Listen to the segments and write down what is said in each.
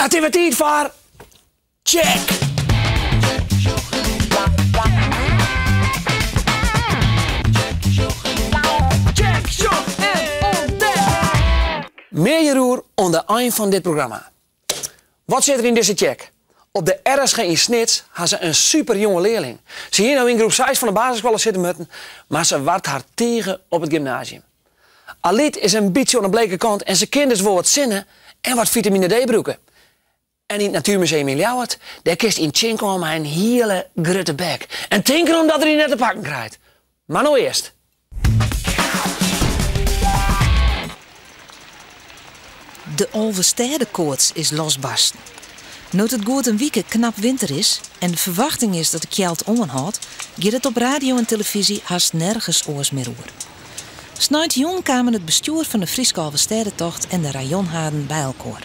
Het is weer tijd voor... Check! Check, shock en ontdek! Meer jeroer onder het eind van dit programma. Wat zit er in deze check? Op de RSG in Snits had ze een super jonge leerling. Ze hier nou in groep 6 van de basisschool zitten moeten, maar ze wordt haar tegen op het gymnasium. Alit is een beetje aan de bleke kant en ze kent dus wel wat zinnen en wat vitamine D broeken. En in het Natuurmuseum in Ljouwert, daar kist in Tjinkel maar een hele grote bek. En tinker omdat hij net te pakken krijgt. Maar nou eerst. De Alvestedenkoorts is losbarsten. Nood het goed een week knap winter is en de verwachting is dat de kjeld onhoudt, gaat het op radio en televisie haast nergens oors meer over. Snijdt jong kwamen het bestuur van de Frieske Alvestedentocht en de rajonhaden bij elkaar.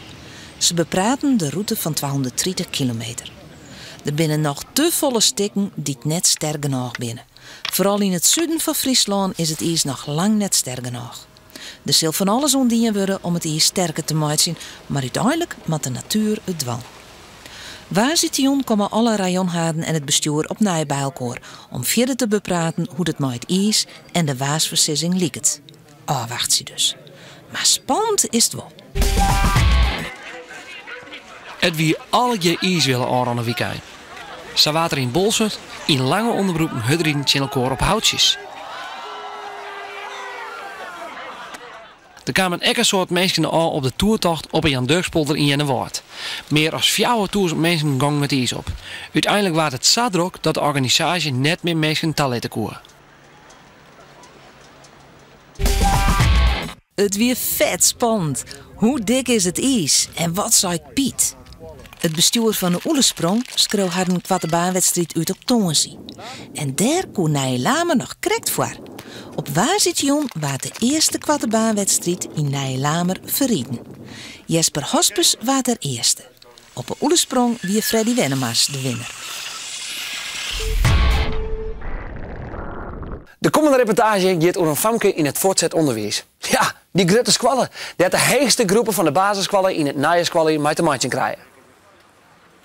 Ze bepraten de route van 230 kilometer. Er binnen nog te volle stikken die het net sterk genoeg binnen. Vooral in het zuiden van Friesland is het ijs nog lang net sterk genoeg. Er zal van alles ondien worden om het ijs sterker te maken, maar uiteindelijk moet de natuur het dwang. Waar zit Jon komen alle rajonhaden en het bestuur op bij elkaar om verder te bepraten hoe het met het ijs en de waasversissing liekt. Wacht ze dus. Maar spannend is het wel. Het wie alle je ijs willen aan de weekend. Ze water in Bolsward, in lange onderbroeken hudrin in elkaar op houtjes. Er kwamen een soort mensen al op de toertocht op een Jan Dirkspolder in Jennewaard. Meer dan 400.000 mensen gang met ijs op. Uiteindelijk was het zo druk dat de organisatie net meer mensen talenten koer. Het weer vet spannend. Hoe dik is het ijs en wat zei Piet? Het bestuur van de Oelesprong schreeuw haar een kwattebaanwedstrijd uit op Tongensie. En daar kon Nijlamer nog correct voor. Op Waarzitjon was de eerste kwattebaanwedstrijd in Nijlamer verrieden. Jesper Hospes was er eerste. Op de Oelesprong wie Freddy Wennemars de winnaar. De komende reportage gaat over een famke in het voortzet onderwijs. Ja, die grote squallen. Die had de heegste groepen van de basissquallen in het najensquallen met de mandje krijgen.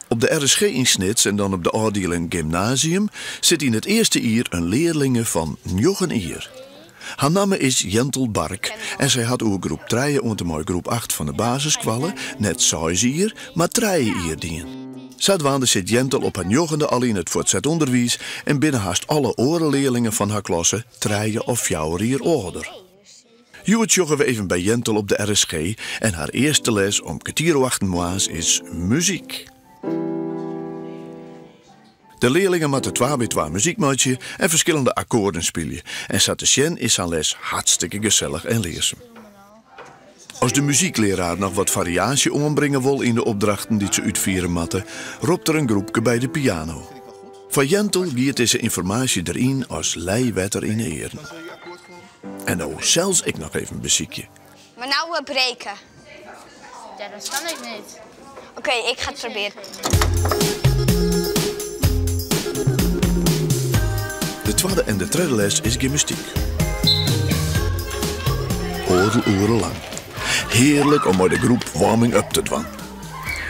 Op de RSG in Snits en dan op de afdeling gymnasium zit in het eerste jaar een leerlinge van 9 jaar. Haar naam is Jentel Bark en zij had over groep 3 onder groep 8 van de basisscholen net 6 jaar, maar 3 jaar dien. Zodoende zit Jentel op haar 9e al in het voortzet onderwijs en binnen haast alle orenleerlingen van haar klasse 3 of 4 jaar ouder. Juwet joggen we even bij Jentel op de RSG en haar eerste les om kwartier is muziek. De leerlingen moeten 2x2 muziekmaatje en verschillende akkoorden spelen. En Satesjen is aan les hartstikke gezellig en leerzaam. Als de muziekleraar nog wat variatie ombrengen wil in de opdrachten die ze uitvieren moeten, roept er een groepje bij de piano. Van Jentel giet deze informatie erin als leiwetter in de eren. En nou zelfs ik nog even een muziekje. Maar nou breken. Ja, dat kan ik niet. Oké, ik ga het proberen. De tweede en de derde les is gymnastiek. Urenlang. Heerlijk om met de groep warming-up te doen.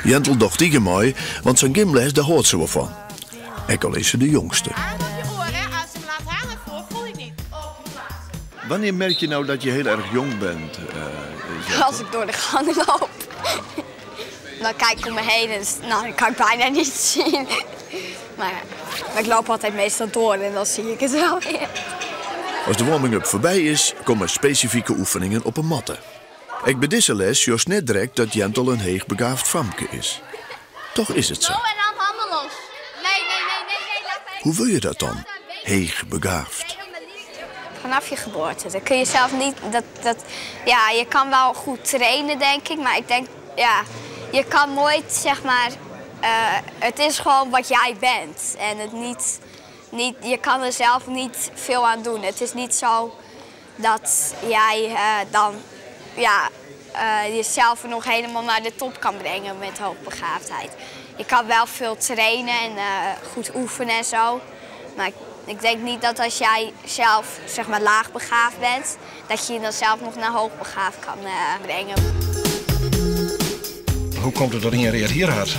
Jentel dacht tegen mij, want zijn gymles daar hoort ze wel van. Ik al is ze de jongste. Als je hem laat hangen, voel je niet. Wanneer merk je nou dat je heel erg jong bent? Als ik door de gang loop. Dan kijk ik om me heen en dan kan ik bijna niet zien. Maar ik loop altijd meestal door en dan zie ik het wel weer. Als de warming-up voorbij is, komen specifieke oefeningen op een matte. Ik bij deze les juist net direct dat Jentel een heegbegaafd famke is. Toch is het zo. Zo en dan handen los. Nee, laat even. Hoe wil je dat dan? Heegbegaafd. Vanaf je geboorte. Dan kun je zelf niet... Ja, je kan wel goed trainen, denk ik. Maar ik denk, ja, je kan nooit, zeg maar... het is gewoon wat jij bent. En het niet, je kan er zelf niet veel aan doen. Het is niet zo dat jij dan jezelf nog helemaal naar de top kan brengen met hoogbegaafdheid. Je kan wel veel trainen en goed oefenen en zo. Maar ik denk niet dat als jij zelf, zeg maar, laagbegaafd bent, dat je dan zelf nog naar hoogbegaafd kan brengen. Hoe komt het dat hij een reet hier had?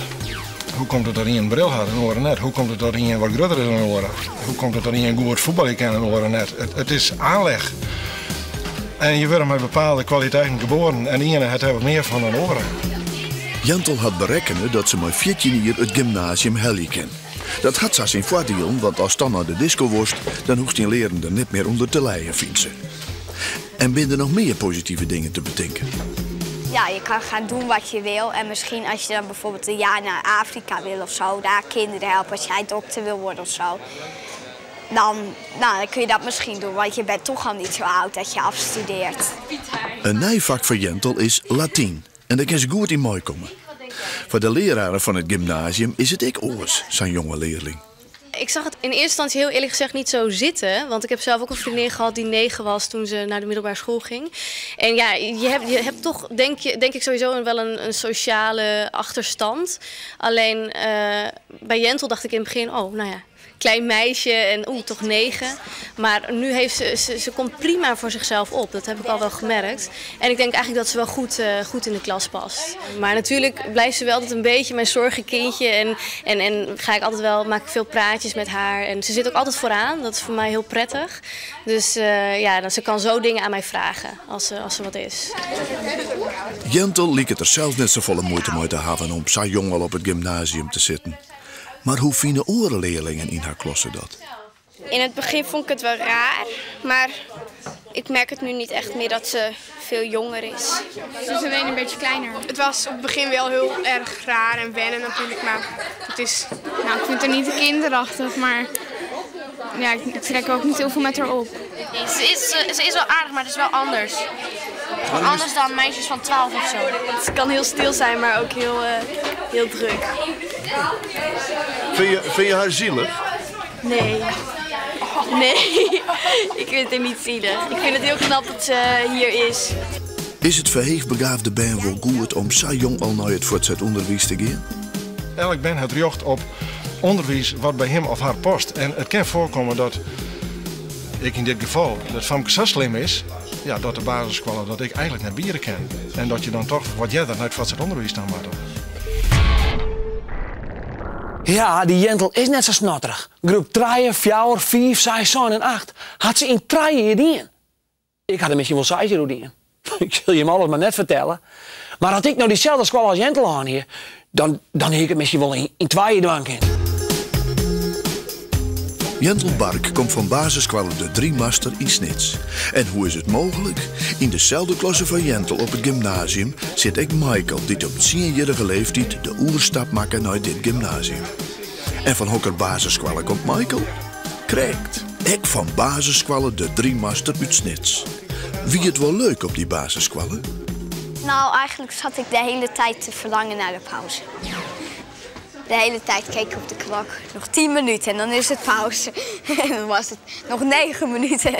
Hoe komt het dat hij een bril had en oren net? Hoe komt het dat hij een wat groter is dan oren? Hoe komt het dat hij een goed voetballer kan en oren net? Het is aanleg. En je wordt met bepaalde kwaliteiten geboren en iedereen heeft er wat meer van dan oren. Jentel had berekenen dat ze met 14 jaar het gymnasium helly kan. Dat had ze zijn voordeel, want als dan naar de disco was, dan hoeft die lerende niet meer onder te leien fietsen. En binnen nog meer positieve dingen te bedenken. Ja, je kan gaan doen wat je wil. En misschien als je dan bijvoorbeeld een jaar naar Afrika wil of zo, daar kinderen helpen als jij dokter wil worden of zo. Dan kun je dat misschien doen, want je bent toch al niet zo oud dat je afstudeert. Een nijvak voor Jentel is Latijn. En daar kan ze goed in mooi komen. Voor de leraren van het gymnasium is het ook oors, zijn jonge leerling. Ik zag het in eerste instantie heel eerlijk gezegd niet zo zitten. Want ik heb zelf ook een vriendin gehad die 9 was toen ze naar de middelbare school ging. En ja, je hebt toch, denk ik sowieso wel een sociale achterstand. Alleen bij Jentel dacht ik in het begin, oh nou ja, klein meisje en toch 9. Maar nu heeft ze komt prima voor zichzelf op. Dat heb ik al wel gemerkt. En ik denk eigenlijk dat ze wel goed in de klas past. Maar natuurlijk blijft ze wel altijd een beetje mijn zorgenkindje. En ga ik altijd wel, maak ik veel praatjes met haar. En ze zit ook altijd vooraan. Dat is voor mij heel prettig. Dus ja, ze kan zo dingen aan mij vragen als er wat is. Jentel liet het er zelf net zo volle moeite mee te hebben om zo jong al op het gymnasium te zitten. Maar hoe vinden orenleerlingen in haar klasse dat? In het begin vond ik het wel raar, maar ik merk het nu niet echt meer dat ze veel jonger is. Ze is alleen een beetje kleiner. Het was op het begin wel heel erg raar en wennen natuurlijk, maar het is, nou, ik vind het niet kinderachtig, maar ja, ik trek ook niet heel veel met haar op. Ze is wel aardig, maar het is wel anders. Gewoon anders dan meisjes van 12 of zo. Ze kan heel stil zijn, maar ook heel druk. Vind je haar zielig? Nee. Nee, ik vind het niet zielig. Ik vind het heel knap dat ze hier is. Is het verheefbegaafde Ben wel goed om zo jong al naar het voortgezet onderwijs te gaan? Elk Ben het recht op onderwijs wat bij hem of haar past. En het kan voorkomen dat ik in dit geval, dat Famke zo slim is, ja, dat de basisscholen dat ik eigenlijk naar bieren ken. En dat je dan toch wat jij dan uit voortgezet onderwijs dan maar doet. Ja, die Jentel is net zo snotterig. Groep 3, 4, 5, 6, 7 en 8 had ze in 3 jaar in. Ik had er misschien wel 6 jaar in. Ik zal je hem alles maar net vertellen. Maar had ik nou diezelfde school als Jentel aan hier, dan heb ik het misschien wel in 2 jaar doen kunnen. Jentel Bark komt van basisschool de 3 master in Snits. En hoe is het mogelijk? In dezelfde klasse van Jentel op het gymnasium zit ik Michael, die op 10-jarige leeftijd de oerstap maakt naar dit gymnasium. En van welke basisschool komt Michael? Correct. Ik van basisschool de 3 master uit Snits. Wie het wel leuk op die basisschool? Nou, eigenlijk zat ik de hele tijd te verlangen naar de pauze. De hele tijd keek ik op de klok. Nog 10 minuten en dan is het pauze. En dan was het nog 9 minuten.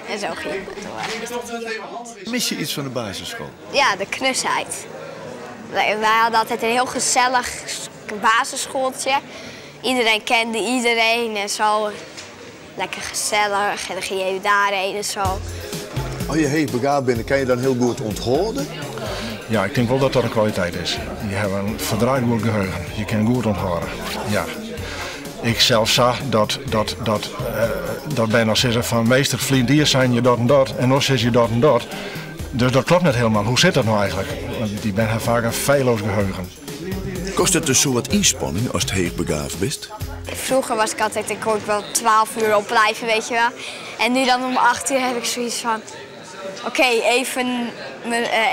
En zo ging het door. Mis je iets van de basisschool? Ja, de knusheid. Wij hadden altijd een heel gezellig basisschooltje. Iedereen kende iedereen en zo. Lekker gezellig en dan ging je daarheen en zo. Als je heel begaafd bent, kan je dan heel goed onthouden? Ja, ik denk wel dat dat een kwaliteit is. Je hebt een verdraaid goed geheugen. Je kan goed onthouden. Ja. Ik zelf zag dat bijna zeggen van meester vrienden zijn je dat en dat en nog is je dat en dat. Dus dat klopt net helemaal. Hoe zit dat nou eigenlijk? Want die ben vaak een feilloos geheugen. Kost het dus zo wat inspanning als het heel begaafd bent? Vroeger was ik altijd, ik kon wel 12 uur op blijven, weet je wel. En nu dan om 8 uur heb ik zoiets van, oké,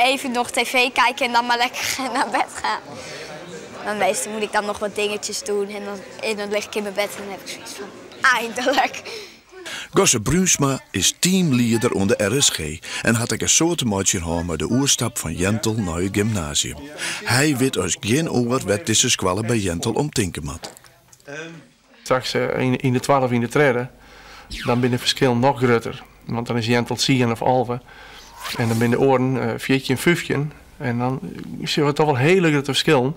even nog tv kijken en dan maar lekker naar bed gaan. Dan meestal moet ik dan nog wat dingetjes doen en dan lig ik in mijn bed en dan heb ik zoiets van, eindelijk. Gosse Bruinsma is teamleider onder RSG en had ik een soort maatje gehad met de oerstap van Jentel naar het gymnasium. Hij weet als geen oor wat deze squallen bij Jentel om tinkermat. Straks in de 12 in de treden, dan ben de verschil nog groter. Want dan is Jentel 10 of 11 en dan ben de oren 14 en 15 en dan zien we toch wel hele grote verschillen.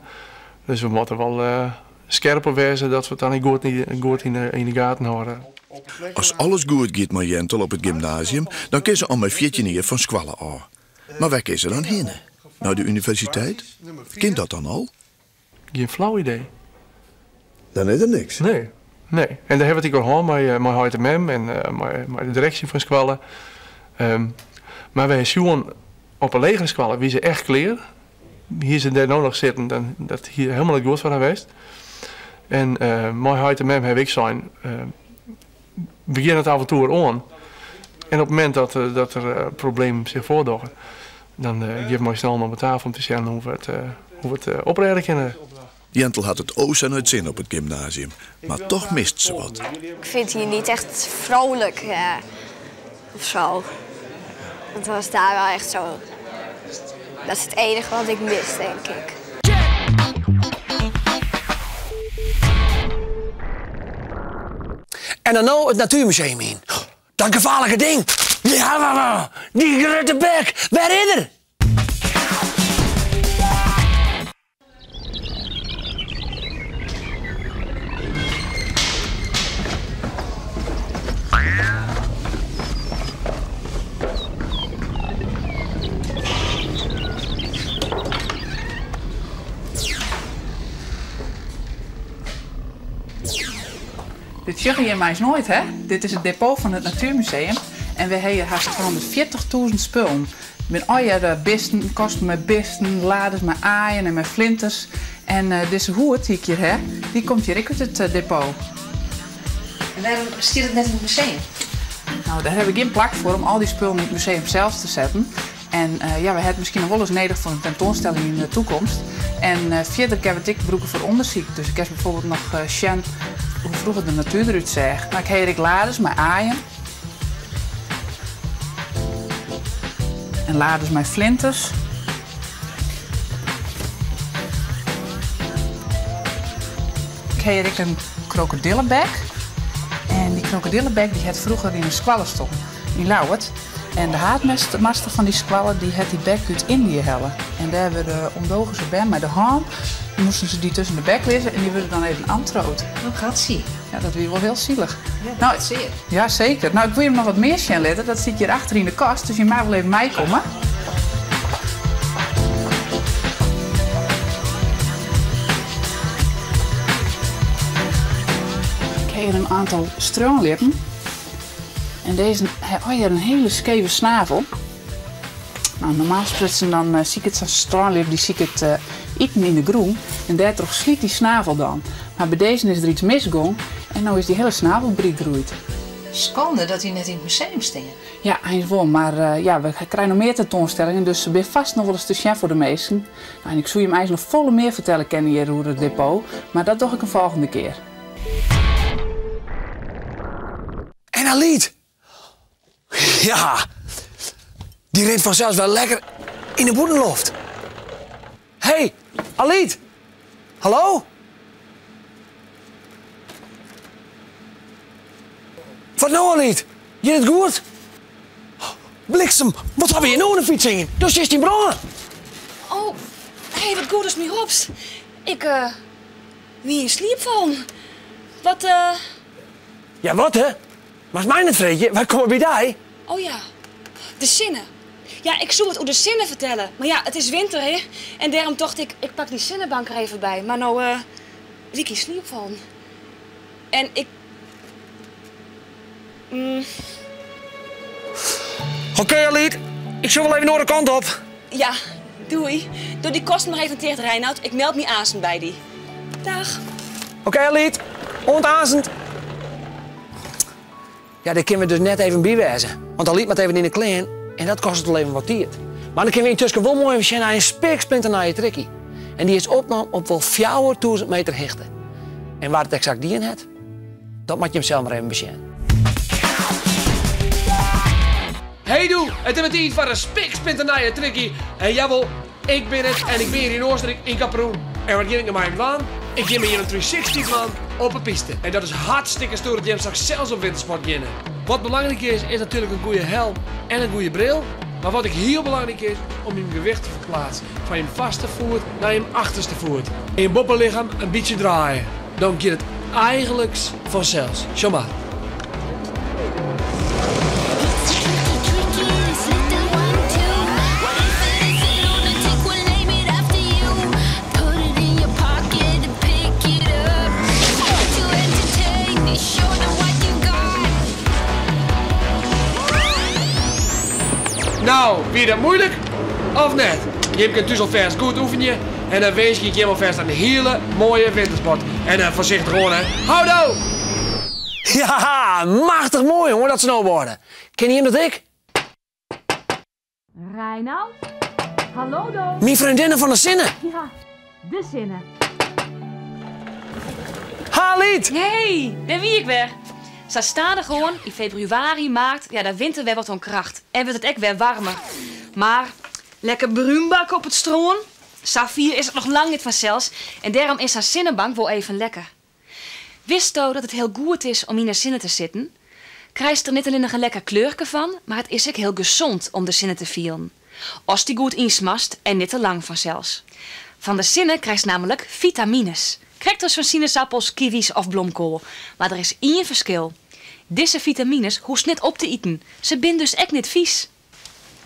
Dus we moeten wel scherper wezen dat we het dan goed in de gaten houden. Als alles goed gaat met Jentel op het gymnasium, dan kan ze al met 14 jaar van squallen af. Maar waar kan ze dan heen? Naar de universiteit? Kind dat dan al? Geen flauw idee. Dan is er niks. Nee. En daar hebben we het ook al gehad met HTMM en met de directie van Squallen. Maar wij zien op een legere Squallen wie ze echt kleren. Hier ze daar nog zitten, dan dat hier helemaal niet goed van geweest. En met HTMM heb ik zijn begin het avontuur aan. En op het moment dat er problemen zich voordoen, dan geef mij snel naar de tafel om te zeggen hoe we het opredden kunnen. Jentel had het oos en het zin op het gymnasium, maar toch mist ze wat. Ik vind het hier niet echt vrolijk of zo. Het was daar wel echt zo. Dat is het enige wat ik mis, denk ik. En dan nou het Natuurmuseum in. Dat gevaarlijke ding. Ja, die grote bek. Waar is er? Dit zeggen je mij nooit, hè? Dit is het depot van het Natuurmuseum. En we hebben hier haast 240.000 spullen. Met al je bisten, kosten met bisten, laders met aaien en met flinters. En deze hoed die ik hier heb, die komt hier ook uit het depot. En waarom staat het net in het museum? Nou, daar heb ik geen plak voor om al die spullen in het museum zelf te zetten. En we hebben het misschien nog wel eens nodig voor een tentoonstelling in de toekomst. En verder heb ik broeken voor onderzoek. Dus ik heb bijvoorbeeld nog Sjan, hoe vroeger de natuur eruit zegt. Nou, ik heb hier laders met aaien. En laders met flinters. Ik heb hier een krokodillenbek. En die krokodillenbek die had vroeger in een squallenstok in Lauwert. En de haatmaster van die squallen die had die bek uit Indië hellen. En daar hebben de ondogen ze ben met de hand. Dan moesten ze die tussen de bek liggen en die werden dan even aantroot. Hoe gaat zie? Ja, dat weer wel heel zielig. Ja, nou, dat zie je. Ja, zeker. Nou, ik wil je nog wat meer zien letten. Dat zit hier achter in de kast, dus je mag wel even meekomen. Ik heb hier een aantal stroomlippen. En deze heeft hier een hele scheve snavel. Nou, normaal sprutsen dan zie ik het zo'n straalip, die zie ik het eten in de groen. En daardoor sliet die snavel dan. Maar bij deze is er iets misgegaan en nu is die hele snavelbriek gegroeid. Schande dat hij net in het museum staat. Ja, hij is wel, maar we krijgen nog meer tentoonstellingen, dus ze ben vast nog wel eens te zien voor de meesten. Nou, en ik zou je hem eigenlijk nog volle meer vertellen kennen hier hoe het depot, maar dat doe ik een volgende keer. En Aliet. Ja, die rent vanzelfs wel lekker in de boerenloft. Hey, Aliet. Hallo? Wat nou, Aliet? Je het goed? Bliksem, wat hebben je nou een fiets in? Dus 16 bronnen. Oh, hé, wat goed is mijn hops. Ik, wie in sliep van? Wat, Ja, wat hè? Maar is mij het vreetje, wij komen bij die. Oh ja, de zinnen. Ja, ik zou het over de zinnen vertellen. Maar ja, het is winter, hè. En daarom dacht ik pak die zinnenbank er even bij. Maar nou, wie in sliep van? En ik... Oké, Aliet. Ik zal wel even naar de kant op. Ja, doei. Doe die kosten nog even tegen Reinoud. Ik meld me aanzend bij die. Dag. Oké, Aliet. Ontaanzend. Ja, daar kunnen we dus net even bijwijzen. Want Aliet moet even in de klein en dat kost het wel even wat tijd. Maar dan kunnen we intussen wel mooi even zien naar een spiksplinter naar je trekkie. En die is opgenomen op wel 4000 meter hoogte. En waar het exact die in heeft, dat moet je hem zelf maar even bezien. Hey doe, het is tijd voor een spiksplinter naar je trekkie. En jawel, ik ben het en ik ben hier in Oostenrijk in Kaproen. En wat ging ik naar mij aan? Ik ging me hier een 360 man op een piste. En dat is hartstikke stoer dat je hem straks zelfs op wintersport beginnen. Wat belangrijk is natuurlijk een goede helm en een goede bril. Maar wat ik heel belangrijk is, om je gewicht te verplaatsen. Van je vaste voet naar je achterste voet. En je boppenlichaam een beetje draaien. Dan gaat het eigenlijk vanzelfs. Zo maar. dat moeilijk of net? Je kunt dus alvast goed oefenen en dan wens ik je alvast een hele mooie wintersport. En dan voorzichtig gewoon, hè. Houdo! Ja, machtig mooi hoor, dat snowboarden. Ken je hem dat ik? Reinoud? Hallo Do. Mijn vriendinnen van de Zinnen. Ja, de Zinnen. Haliet! Hey, daar wie ik weer. Ze staan er gewoon in februari, maart. Ja, de winter weer wat onkracht. En wordt het ook weer warmer. Maar lekker bruinbak op het stroom. Safir is het nog lang niet vanzelfs. En daarom is haar zinnenbank wel even lekker. Wist je dat het heel goed is om in de zinnen te zitten? Krijg je er niet alleen nog een lekker kleurke van, maar het is ook heel gezond om de zinnen te vieren. Als die goed insmast en niet te lang vanzelfs. Van de zinnen krijg je namelijk vitamines. Krijg dus van sinaasappels, kiwis of bloemkool. Maar er is één verschil. Deze vitamines hoest net op te eten. Ze binden dus echt niet vies.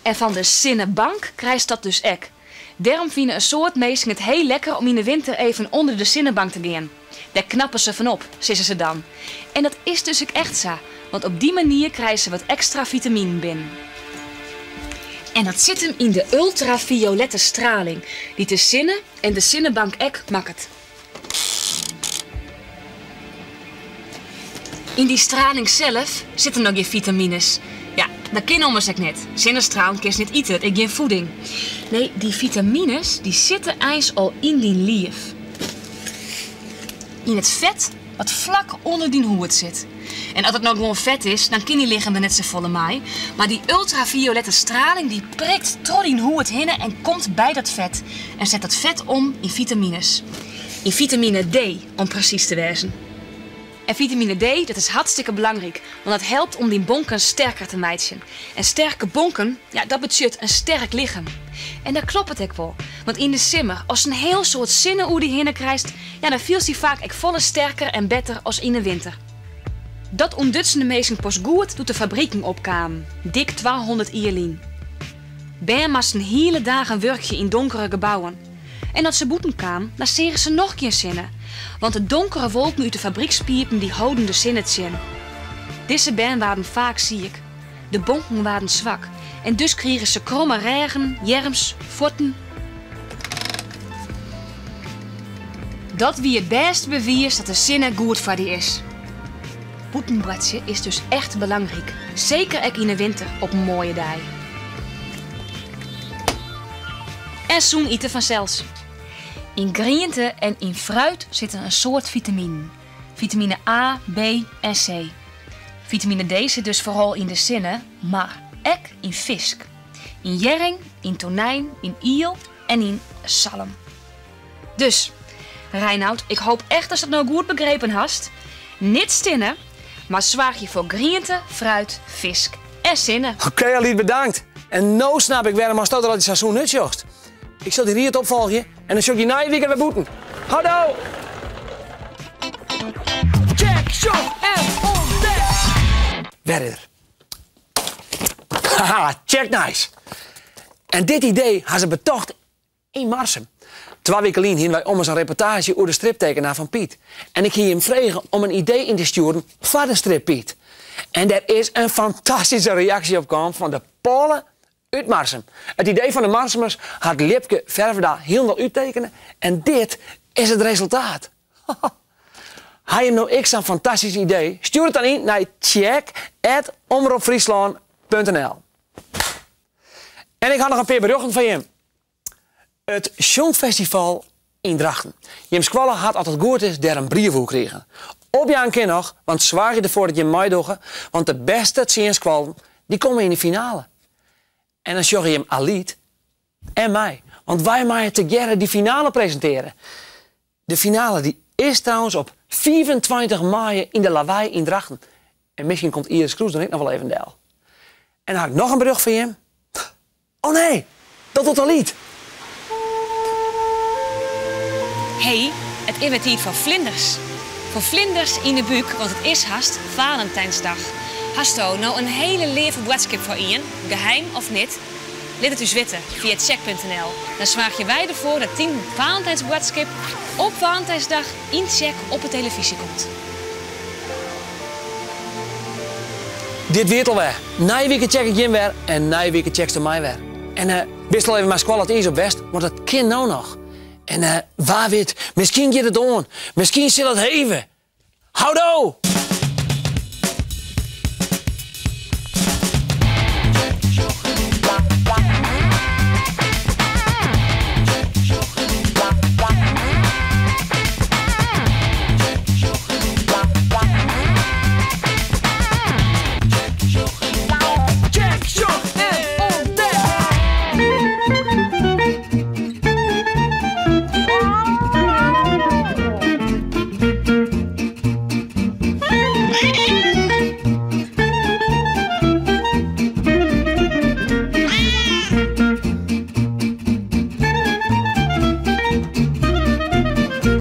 En van de zinnenbank krijg je dat dus ek. Daarom vinden een soort mensen het heel lekker om in de winter even onder de zinnenbank te gaan. Daar knappen ze van op, zeggen ze dan. En dat is dus ook echt zo. Want op die manier krijgen ze wat extra vitamine binnen. En dat zit hem in de ultraviolette straling. Die de zinnen en de zinnenbank ek maakt. In die straling zelf zitten nog je vitamines. Ja, dat ken ommers ik net. Zinnenstraling kies niet eten, ik geen voeding. Nee, die vitamines die zitten ijs al in die lief. In het vet wat vlak onder die hoed zit. En als het nou gewoon vet is, dan kan die lichaam er net zo volle mij. Maar die ultraviolette straling die prikt door die hoed heen en komt bij dat vet. En zet dat vet om in vitamines. In vitamine D, om precies te wezen. En vitamine D, dat is hartstikke belangrijk, want dat helpt om die bonken sterker te maken. En sterke bonken, ja, dat betekent een sterk lichaam. En dat klopt het ook wel, want in de simmer, als een heel soort zinnen hoe die hinnen krijgt, ja, dan viel die vaak ook volle sterker en beter als in de winter. Dat ontdutsende meesten pas goed doet de fabrieken opkwamen, dik 200 ierlien. Ben moest een hele dagen werkje in donkere gebouwen. En als ze boeten kwamen, dan zegen ze nog geen zinnen. Want de donkere wolken uit de fabriekspiepen die houden de zinnen in. Deze ben waren vaak ziek. De bonken waren zwak. En dus kregen ze kromme regen, jerms, voeten. Dat wie het beste bewijst dat de zinnen goed voor die is. Boetenbradje is dus echt belangrijk. Zeker ook in de winter op een mooie dag. En zo'n eten vanzelfs. In groente en in fruit zitten een soort vitamine. Vitamine A, B en C. Vitamine D zit dus vooral in de zinnen, maar ook in vis. In jerring, in tonijn, in iel en in zalm. Dus, Reinoud, ik hoop echt dat je het nou goed begrepen hast. Niet stinnen, maar zwaar je voor groente, fruit, vis en zinnen. Oké, Aliet, bedankt. En nou snap ik waarom dat het seizoen niet jocht. Ik zal die riet opvolgen en dan zal ik die na je weekend weer boeten. Houdo! Check, show en ontdek! Verder. Haha, check nice. En dit idee hebben ze betocht in Marsum. 2 weken geleden hingen wij om eens een reportage over de striptekenaar van Piet. En ik ging hem vragen om een idee in te sturen voor de strip Piet. En er is een fantastische reactie op gekomen van de Polen uit Marsum. Het idee van de Marsumers had Lipke Verveda helemaal uittekenen. En dit is het resultaat. Hij heeft nou ik zo'n fantastisch idee? Stuur het dan in naar check@omroepfriesland.nl. En ik had nog een paar berichten van je. Het Songfestival in Drachten. Jim Squalle had altijd goed is daar een brief voor kregen. Op je ken nog, want zwaar je ervoor dat je mij doet, want de beste 10 squallen die komen in de finale. En dan zorg je hem Aliet en mij. Want wij maken together die finale presenteren. De finale die is trouwens op 24 mei in de Lawaai in Drachten. En misschien komt Iris Kroes dan ik nog wel even deel. En dan had ik nog een bericht van je. Oh nee, dat doet Aliet. Hey, het is weer tijd voor vlinders. Voor vlinders in de buik, want het is haast Valentijnsdag. Hast u nou een hele leuke boodschap voor Ian, geheim of niet? Laat het u weten via check.nl. Dan zwaag je wij ervoor dat 10 Valentijnsboodschap op Valentijnsdag in Check op de televisie komt. Dit weet alweer. Na je weekend check ik je weer en na je weekend checkst u mij weer. En best wel even maar squal het is op best, maar dat kind nou nog. En waar weet, misschien gaat het on. Misschien zal het heven. Houdo!